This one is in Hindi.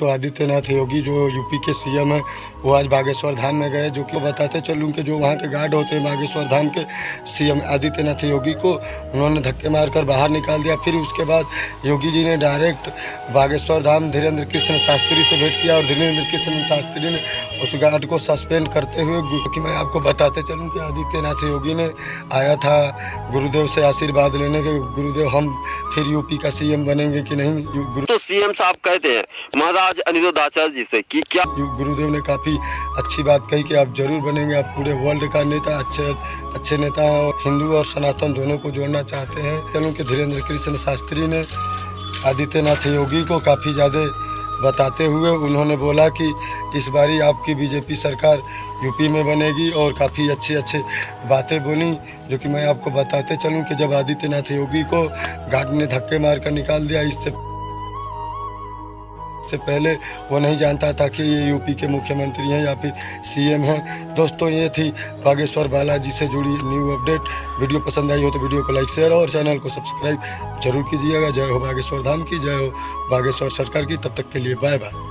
तो आदित्यनाथ योगी जो यूपी के सीएम हैं वो आज बागेश्वर धाम में गए, जो कि बताते चलूँ कि जो वहाँ के गार्ड होते हैं बागेश्वर धाम के, सीएम आदित्यनाथ योगी को उन्होंने धक्के मारकर बाहर निकाल दिया। फिर उसके बाद योगी जी ने डायरेक्ट बागेश्वर धाम धीरेन्द्र कृष्ण शास्त्री से भेंट किया और धीरेन्द्र कृष्ण शास्त्री ने उस गार्ड को सस्पेंड करते हुए, कि मैं आपको बताते चलूँ कि आदित्यनाथ योगी ने आया था गुरुदेव से आशीर्वाद लेने के, गुरुदेव हम फिर यूपी का सीएम बनेंगे कि नहीं। तो सीएम साहब कहते हैं महाराज अनिरुद्धाचार्य जी से कि क्या गुरुदेव ने काफ़ी अच्छी बात कही कि आप जरूर बनेंगे, आप पूरे वर्ल्ड का नेता, अच्छे नेता हैं और हिंदू और सनातन दोनों को जोड़ना चाहते हैं। चलूँ कि धीरेन्द्र कृष्ण शास्त्री ने आदित्यनाथ योगी को काफ़ी ज़्यादा बताते हुए उन्होंने बोला कि इस बारी आपकी बीजेपी सरकार यूपी में बनेगी और काफ़ी अच्छी बातें बोली, जो कि मैं आपको बताते चलूं कि जब आदित्यनाथ योगी को गार्ड ने धक्के मारकर निकाल दिया, इससे पहले वो नहीं जानता था कि ये यूपी के मुख्यमंत्री हैं या फिर सीएम हैं। दोस्तों, ये थी बागेश्वर बालाजी से जुड़ी न्यू अपडेट। वीडियो पसंद आई हो तो वीडियो को लाइक शेयर और चैनल को सब्सक्राइब जरूर कीजिएगा। जय हो बागेश्वर धाम की, जय हो बागेश्वर सरकार की। तब तक के लिए बाय बाय।